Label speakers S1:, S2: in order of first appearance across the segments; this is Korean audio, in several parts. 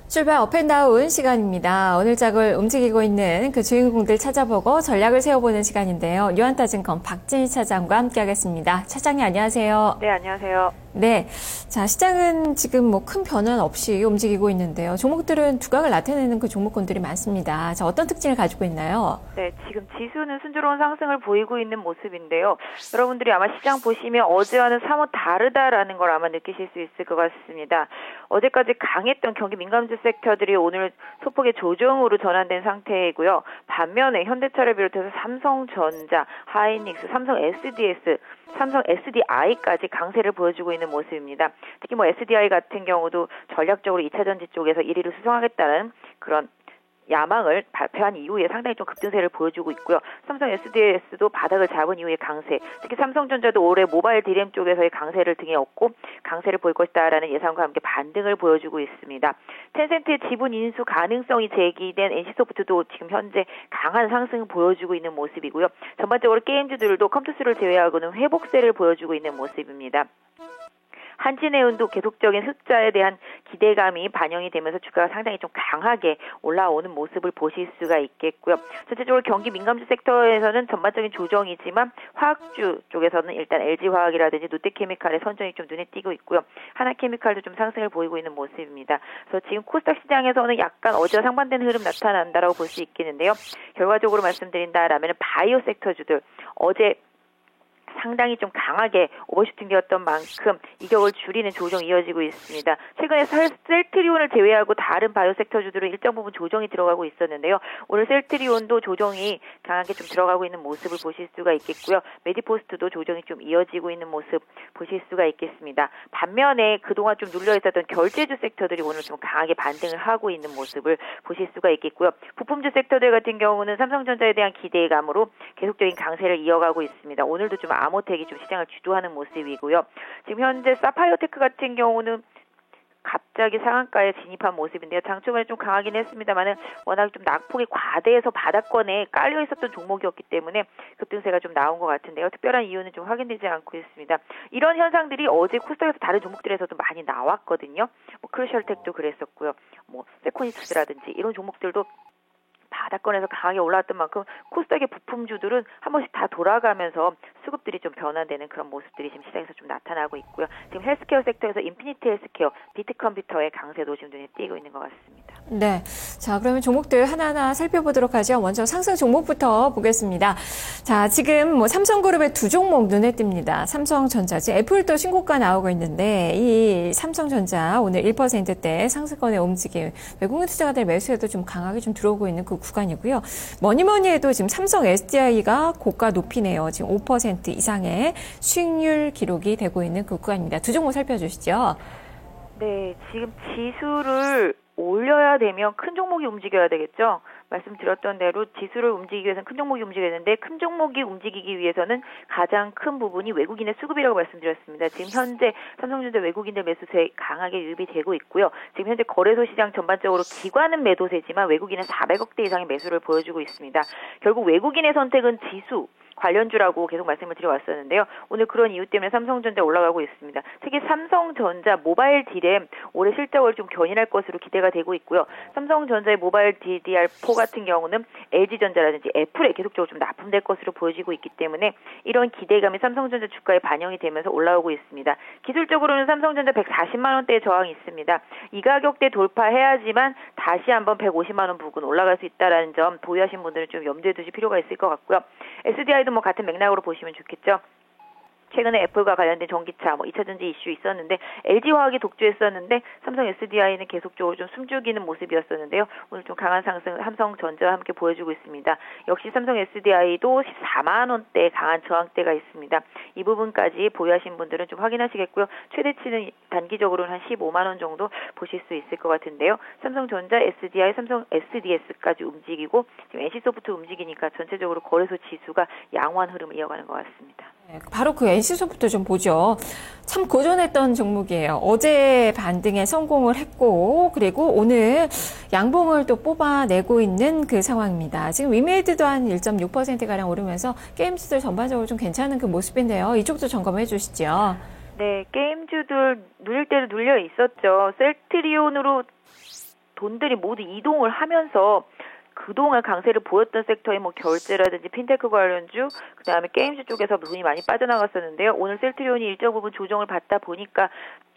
S1: 출발 업앤다운 시간입니다. 오늘 장을 움직이고 있는 그 주인공들 찾아보고 전략을 세워보는 시간인데요. 유한타증권 박진희 차장과 함께하겠습니다. 차장님 안녕하세요.
S2: 네, 안녕하세요.
S1: 네, 자 시장은 지금 뭐 큰 변화는 없이 움직이고 있는데요. 종목들은 두각을 나타내는 그 종목군들이 많습니다. 자, 어떤 특징을 가지고 있나요?
S2: 네, 지금 지수는 순조로운 상승을 보이고 있는 모습인데요. 여러분들이 아마 시장 보시면 어제와는 사뭇 다르다라는 걸 아마 느끼실 수 있을 것 같습니다. 어제까지 강했던 경기 민감주 섹터들이 오늘 소폭의 조정으로 전환된 상태이고요. 반면에 현대차를 비롯해서 삼성전자, 하이닉스, 삼성 SDS, 삼성 SDI까지 강세를 보여주고 있는 모습입니다. 특히 뭐 SDI 같은 경우도 전략적으로 2차전지 쪽에서 1위를 수성하겠다는 그런 야망을 발표한 이후에 상당히 좀 급등세를 보여주고 있고요. 삼성 SDS도 바닥을 잡은 이후에 강세, 특히 삼성전자도 올해 모바일 디램 쪽에서의 강세를 등에 업고 강세를 보일 것이다라는 예상과 함께 반등을 보여주고 있습니다. 텐센트의 지분 인수 가능성이 제기된 NC소프트도 지금 현재 강한 상승을 보여주고 있는 모습이고요. 전반적으로 게임주들도 컴투스를 제외하고는 회복세를 보여주고 있는 모습입니다. 한진해운도 계속적인 흑자에 대한 기대감이 반영이 되면서 주가가 상당히 좀 강하게 올라오는 모습을 보실 수가 있겠고요. 전체적으로 경기 민감주 섹터에서는 전반적인 조정이지만 화학주 쪽에서는 일단 LG화학이라든지 롯데케미칼의 선정이 좀 눈에 띄고 있고요. 하나케미칼도 좀 상승을 보이고 있는 모습입니다. 그래서 지금 코스닥 시장에서는 약간 어제와 상반된 흐름 나타난다라고 볼 수 있겠는데요. 결과적으로 말씀드린다라면 바이오 섹터주들 어제 상당히 좀 강하게 오버슈팅 되었던 만큼 이격을 줄이는 조정이 이어지고 있습니다. 최근에 셀트리온을 제외하고 다른 바이오 섹터주들은 일정 부분 조정이 들어가고 있었는데요. 오늘 셀트리온도 조정이 강하게 좀 들어가고 있는 모습을 보실 수가 있겠고요. 메디포스트도 조정이 좀 이어지고 있는 모습 보실 수가 있겠습니다. 반면에 그동안 좀 눌려 있었던 결제주 섹터들이 오늘 좀 강하게 반등을 하고 있는 모습을 보실 수가 있겠고요. 부품주 섹터들 같은 경우는 삼성전자에 대한 기대감으로 계속적인 강세를 이어가고 있습니다. 오늘도 좀 아모텍이 좀 시장을 주도하는 모습이고요. 지금 현재 사파이어테크 같은 경우는 갑자기 상한가에 진입한 모습인데요. 장초반에 좀 강하긴 했습니다만은 워낙 좀 낙폭이 과대해서 바닥권에 깔려 있었던 종목이었기 때문에 급등세가 좀 나온 것 같은데요. 특별한 이유는 좀 확인되지 않고 있습니다. 이런 현상들이 어제 코스닥에서 다른 종목들에서도 많이 나왔거든요. 뭐 크루셜텍도 그랬었고요. 뭐 세코니투스라든지 이런 종목들도 바닥권에서 강하게 올라왔던 만큼 코스닥의 부품주들은 한 번씩 다 돌아가면서 수급들이 좀 변화되는 그런 모습들이 지금 시장에서 좀 나타나고 있고요. 지금 헬스케어 섹터에서 인피니티 헬스케어, 비트컴퓨터의 강세도 지금 눈에 띄고 있는 것 같습니다.
S1: 네, 자 그러면 종목들 하나하나 살펴보도록 하죠. 먼저 상승 종목부터 보겠습니다. 자 지금 뭐 삼성그룹의 두 종목 눈에 띕니다. 삼성전자, 지금 애플도 신고가 나오고 있는데 이 삼성전자 오늘 1%대 상승권의 움직임, 외국인 투자가들 매수에도 좀 강하게 좀 들어오고 있는 그 구간이고요. 뭐니뭐니 해도 지금 삼성 SDI가 고가 높이네요. 지금 5% 이상의 수익률 기록이 되고 있는 그 구간입니다. 두 종목 살펴주시죠.
S2: 네, 지금 지수를 올려야 되면 큰 종목이 움직여야 되겠죠. 말씀드렸던 대로 지수를 움직이기 위해서는 큰 종목이 움직여야 되는데 큰 종목이 움직이기 위해서는 가장 큰 부분이 외국인의 수급이라고 말씀드렸습니다. 지금 현재 삼성전자 외국인들 매수세 강하게 유입이 되고 있고요. 지금 현재 거래소 시장 전반적으로 기관은 매도세지만 외국인은 400억대 이상의 매수를 보여주고 있습니다. 결국 외국인의 선택은 지수 관련주라고 계속 말씀을 드려왔었는데요. 오늘 그런 이유 때문에 삼성전자 올라가고 있습니다. 특히 삼성전자 모바일 디램 올해 실적을 좀 견인할 것으로 기대가 되고 있고요. 삼성전자의 모바일 DDR4 같은 경우는 LG전자라든지 애플에 계속적으로 좀 납품될 것으로 보여지고 있기 때문에 이런 기대감이 삼성전자 주가에 반영이 되면서 올라오고 있습니다. 기술적으로는 삼성전자 140만 원대의 저항이 있습니다. 이 가격대 돌파해야지만 다시 한번 150만 원 부근 올라갈 수 있다는 점 보유하신 분들은 좀 염두에 두실 필요가 있을 것 같고요. SDI도 뭐 같은 맥락으로 보시면 좋겠죠. 최근에 애플과 관련된 전기차, 2차전지 이슈 있었는데 LG화학이 독주했었는데 삼성 SDI는 계속적으로 좀 숨죽이는 모습이었었는데요. 오늘 좀 강한 상승 삼성전자와 함께 보여주고 있습니다. 역시 삼성 SDI도 14만 원대 강한 저항대가 있습니다. 이 부분까지 보유하신 분들은 좀 확인하시겠고요. 최대치는 단기적으로는 한 15만 원 정도 보실 수 있을 것 같은데요. 삼성전자, SDI, 삼성 SDS까지 움직이고 지금 NC소프트 움직이니까 전체적으로 거래소 지수가 양호한 흐름을 이어가는 것 같습니다.
S1: 바로 그 NC소프트 좀 보죠. 참 고전했던 종목이에요. 어제 반등에 성공을 했고 그리고 오늘 양봉을 또 뽑아내고 있는 그 상황입니다. 지금 위메이드도 한 1.6%가량 오르면서 게임주들 전반적으로 좀 괜찮은 그 모습인데요. 이쪽도 점검해 주시죠.
S2: 네, 게임주들 눌릴 때도 눌려 있었죠. 셀트리온으로 돈들이 모두 이동을 하면서 그동안 강세를 보였던 섹터의 뭐 결제라든지 핀테크 관련주, 그다음에 게임주 쪽에서 돈이 많이 빠져나갔었는데요. 오늘 셀트리온이 일정 부분 조정을 받다 보니까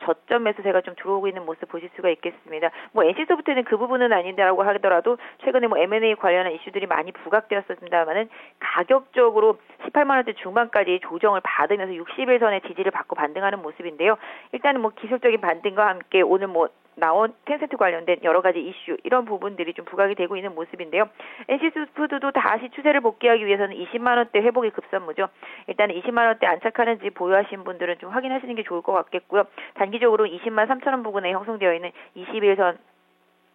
S2: 저점 매수세가 좀 들어오고 있는 모습 보실 수가 있겠습니다. 뭐 NC소프트는 그 부분은 아닌데라고 하더라도 최근에 뭐 M&A 관련한 이슈들이 많이 부각되었습니다만은 가격적으로 18만 원대 중반까지 조정을 받으면서 60일선의 지지를 받고 반등하는 모습인데요. 일단은 뭐 기술적인 반등과 함께 오늘 뭐 나온 텐센트 관련된 여러 가지 이슈 이런 부분들이 좀 부각이 되고 있는 모습인데요. NC소프트도 다시 추세를 복귀하기 위해서는 20만 원대 회복이 급선무죠. 일단 20만 원대 안착하는지 보유하신 분들은 좀 확인하시는 게 좋을 것 같겠고요. 단기적으로 20만 3천 원 부근에 형성되어 있는 21선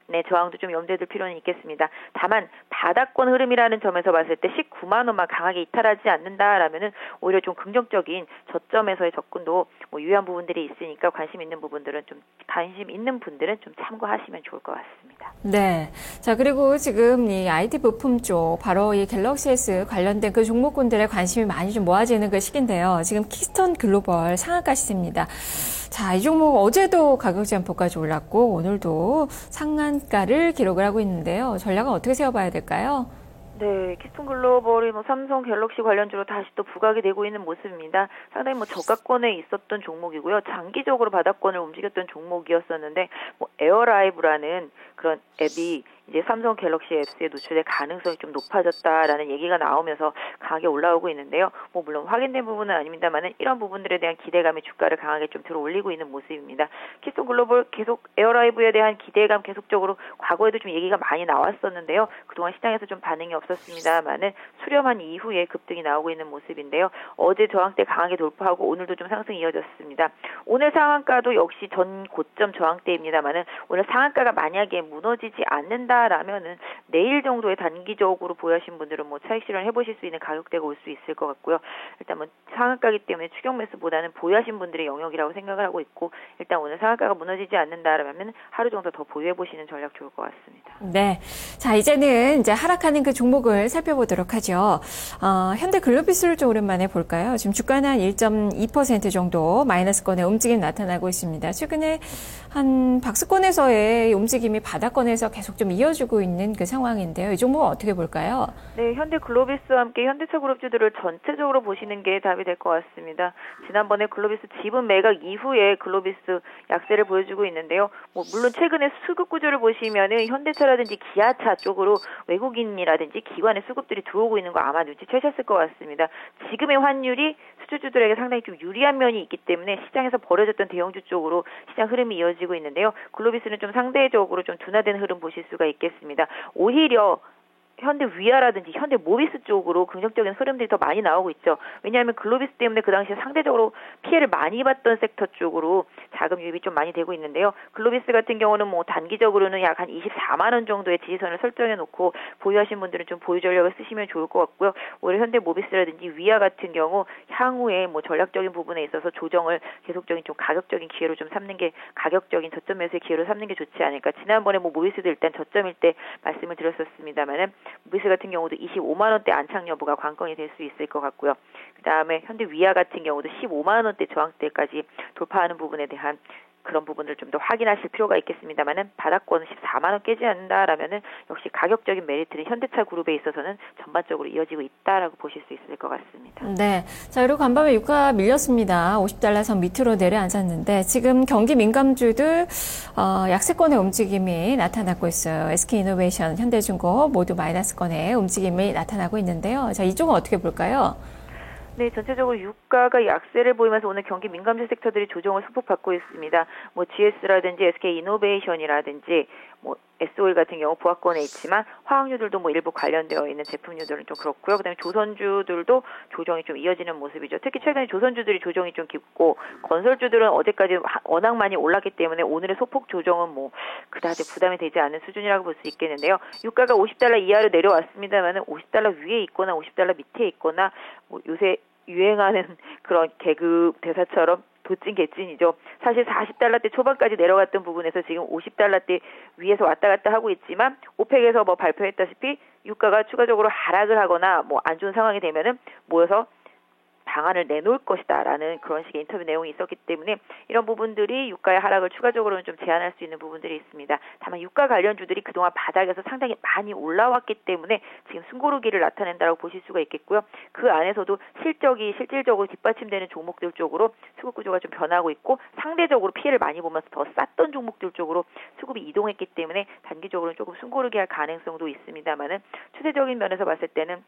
S2: 네, 저항도 좀 염두에 둘 필요는 있겠습니다. 다만 바닥권 흐름이라는 점에서 봤을 때 19만 원만 강하게 이탈하지 않는다라면은 오히려 좀 긍정적인 저점에서의 접근도 뭐 유효한 부분들이 있으니까 관심 있는 분들은 좀 참고하시면 좋을 것 같습니다.
S1: 네. 자, 그리고 지금 이 IT 부품 쪽 바로 이 갤럭시 S 관련된 그 종목군들의 관심이 많이 좀 모아지는 그 시기인데요. 지금 키스톤 글로벌 상한가 시세입니다. 자, 이 종목 어제도 가격 제한폭까지 올랐고 오늘도 상한가를 기록을 하고 있는데요. 전략은 어떻게 세워봐야 될까요?
S2: 네, 키스톤 글로벌이 뭐 삼성 갤럭시 관련주로 다시 또 부각이 되고 있는 모습입니다. 상당히 뭐 저가권에 있었던 종목이고요. 장기적으로 바닥권을 움직였던 종목이었었는데 뭐 에어라이브라는 그런 앱이 이제 삼성 갤럭시 앱스에 노출될 가능성이 좀 높아졌다라는 얘기가 나오면서 강하게 올라오고 있는데요. 뭐 물론 확인된 부분은 아닙니다만은 이런 부분들에 대한 기대감이 주가를 강하게 좀 들어올리고 있는 모습입니다. 키스톤 글로벌 계속 에어라이브에 대한 기대감 계속적으로 과거에도 좀 얘기가 많이 나왔었는데요. 그동안 시장에서 좀 반응이 없었습니다만은 수렴한 이후에 급등이 나오고 있는 모습인데요. 어제 저항대 강하게 돌파하고 오늘도 좀 상승이 이어졌습니다. 오늘 상한가도 역시 전 고점 저항대입니다만은 오늘 상한가가 만약에 무너지지 않는다라면은 내일 정도에 단기적으로 보유하신 분들은 뭐 차익 실현 해보실 수 있는 가격대가 올 수 있을 것 같고요. 일단 뭐 상한가기 때문에 추격 매수보다는 보유하신 분들의 영역이라고 생각을 하고 있고 일단 오늘 상한가가 무너지지 않는다라면 하루 정도 더 보유해 보시는 전략 좋을 것 같습니다.
S1: 네, 자 이제는 이제 하락하는 그 종목을 살펴보도록 하죠. 현대글로비스를 좀 오랜만에 볼까요? 지금 주가는 한 1.2% 정도 마이너스권의 움직임 나타나고 있습니다. 최근에 한 박스권에서의 움직임이 바닥권에서 계속 좀 이어지고 있는 그 상황인데요. 이 종목은 어떻게 볼까요?
S2: 네, 현대글로비스와 함께 현대차 그룹주들을 전체적으로 보시는 게 답이 될 것 같습니다. 지난번에 글로비스 지분 매각 이후에 글로비스 약세를 보여주고 있는데요. 뭐 물론 최근에 수급 구조를 보시면은 현대차라든지 기아차 쪽으로 외국인이라든지 기관의 수급들이 들어오고 있는 거 아마 눈치채셨을 것 같습니다. 지금의 환율이 수주주들에게 상당히 좀 유리한 면이 있기 때문에 시장에서 벌어졌던 대형주 쪽으로 시장 흐름이 이어지고 있는데요. 글로비스는 좀 상대적으로 좀 둔화된 흐름 보실 수가 있겠습니다. 오히려 현대 위아라든지 현대 모비스 쪽으로 긍정적인 흐름들이 더 많이 나오고 있죠. 왜냐하면 글로비스 때문에 그 당시에 상대적으로 피해를 많이 봤던 섹터 쪽으로 자금 유입이 좀 많이 되고 있는데요. 글로비스 같은 경우는 뭐 단기적으로는 약 한 24만 원 정도의 지지선을 설정해 놓고 보유하신 분들은 좀 보유 전략을 쓰시면 좋을 것 같고요. 오히려 현대 모비스라든지 위아 같은 경우 향후에 뭐 전략적인 부분에 있어서 조정을 계속적인 좀 가격적인 기회로 좀 삼는 게 가격적인 저점 매수의 기회로 삼는 게 좋지 않을까. 지난번에 뭐 모비스도 일단 저점일 때 말씀을 드렸었습니다만은 모비스 같은 경우도 25만 원대 안착 여부가 관건이 될 수 있을 것 같고요. 그다음에 현대 위아 같은 경우도 15만 원대 저항대까지 돌파하는 부분에 대한 그런 부분을 좀 더 확인하실 필요가 있겠습니다만은 바닥권은 14만 원 깨지 않는다라면은 역시 가격적인 메리트는 현대차 그룹에 있어서는 전반적으로 이어지고 있다라고 보실 수 있을 것 같습니다.
S1: 네. 자, 그리고 간밤에 유가 밀렸습니다. 50달러 선 밑으로 내려앉았는데 지금 경기 민감주들 약세권의 움직임이 나타나고 있어요. SK이노베이션, 현대중공 모두 마이너스권의 움직임이 나타나고 있는데요. 자, 이쪽은 어떻게 볼까요?
S2: 네, 전체적으로 유가가 약세를 보이면서 오늘 경기 민감주 섹터들이 조정을 소폭 받고 있습니다. 뭐 GS라든지 SK이노베이션이라든지 뭐 SO일 같은 경우 보합권에 있지만 화학유들도 뭐 일부 관련되어 있는 제품류들은 좀 그렇고요. 그다음에 조선주들도 조정이 좀 이어지는 모습이죠. 특히 최근에 조선주들이 조정이 좀 깊고 건설주들은 어제까지 워낙 많이 올랐기 때문에 오늘의 소폭 조정은 뭐 그다지 부담이 되지 않는 수준이라고 볼 수 있겠는데요. 유가가 50달러 이하로 내려왔습니다만은 50달러 위에 있거나 50달러 밑에 있거나 뭐 요새 유행하는 그런 개그 대사처럼 도찐 개찐이죠. 사실 40달러대 초반까지 내려갔던 부분에서 지금 50달러대 위에서 왔다 갔다 하고 있지만 오펙에서 뭐 발표했다시피 유가가 추가적으로 하락을 하거나 뭐 안 좋은 상황이 되면은 모여서 방안을 내놓을 것이다라는 그런 식의 인터뷰 내용이 있었기 때문에 이런 부분들이 유가의 하락을 추가적으로는 좀 제한할 수 있는 부분들이 있습니다. 다만 유가 관련주들이 그동안 바닥에서 상당히 많이 올라왔기 때문에 지금 숨고르기를 나타낸다고 보실 수가 있겠고요. 그 안에서도 실질적으로 뒷받침되는 종목들 쪽으로 수급 구조가 좀 변하고 있고 상대적으로 피해를 많이 보면서 더 쌌던 종목들 쪽으로 수급이 이동했기 때문에 단기적으로는 조금 숨고르기 할 가능성도 있습니다만은 추세적인 면에서 봤을 때는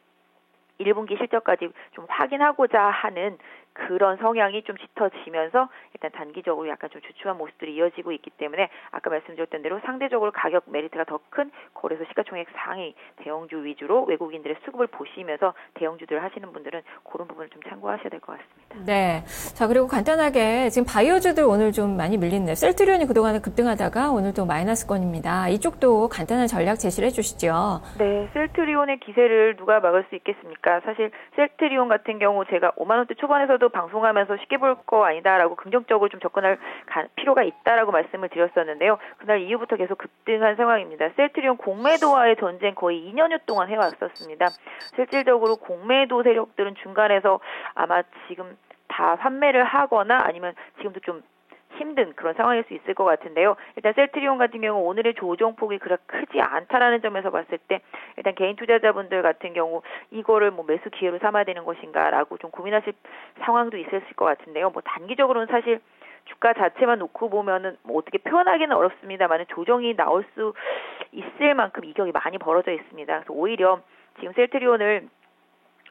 S2: 1분기 실적까지 좀 확인하고자 하는 그런 성향이 좀 짙어지면서 일단 단기적으로 약간 좀 주춤한 모습들이 이어지고 있기 때문에 아까 말씀드렸던 대로 상대적으로 가격 메리트가 더 큰 거래소 시가총액 상위 대형주 위주로 외국인들의 수급을 보시면서 대형주들 하시는 분들은 그런 부분을 좀 참고하셔야 될 것 같습니다.
S1: 네. 자, 그리고 간단하게 지금 바이오주들 오늘 좀 많이 밀리네요. 셀트리온이 그동안에 급등하다가 오늘도 마이너스권입니다. 이쪽도 간단한 전략 제시를 해주시죠.
S2: 네. 셀트리온의 기세를 누가 막을 수 있겠습니까? 사실 셀트리온 같은 경우 제가 5만 원대 초반에서도 방송하면서 쉽게 볼 거 아니다라고 긍정적으로 좀 접근할 필요가 있다라고 말씀을 드렸었는데요. 그날 이후부터 계속 급등한 상황입니다. 셀트리온 공매도와의 전쟁 거의 2년여 동안 해왔었습니다. 실질적으로 공매도 세력들은 중간에서 아마 지금 다 환매를 하거나 아니면 지금도 좀 힘든 그런 상황일 수 있을 것 같은데요. 일단 셀트리온 같은 경우 오늘의 조정폭이 그렇게 크지 않다라는 점에서 봤을 때 일단 개인 투자자분들 같은 경우 이거를 뭐 매수 기회로 삼아야 되는 것인가라고 좀 고민하실 상황도 있을 것 같은데요. 뭐 단기적으로는 사실 주가 자체만 놓고 보면은 뭐 어떻게 표현하기는 어렵습니다만 조정이 나올 수 있을 만큼 이격이 많이 벌어져 있습니다. 그래서 오히려 지금 셀트리온을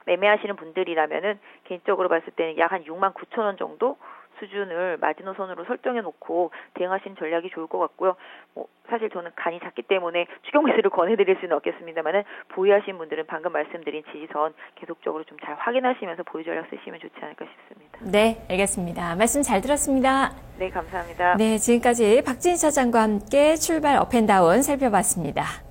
S2: 매매하시는 분들이라면은 개인적으로 봤을 때는 약 한 6만 9천 원 정도 수준을 마지노선으로 설정해 놓고 대응하시는 전략이 좋을 것 같고요. 뭐 사실 저는 간이 작기 때문에 추격 매수를 권해드릴 수는 없겠습니다만은 보유하신 분들은 방금 말씀드린 지지선 계속적으로 좀 잘 확인하시면서 보유 전략 쓰시면 좋지 않을까 싶습니다.
S1: 네, 알겠습니다. 말씀 잘 들었습니다.
S2: 네, 감사합니다.
S1: 네, 지금까지 박진 차장과 함께 출발 업앤다운 살펴봤습니다.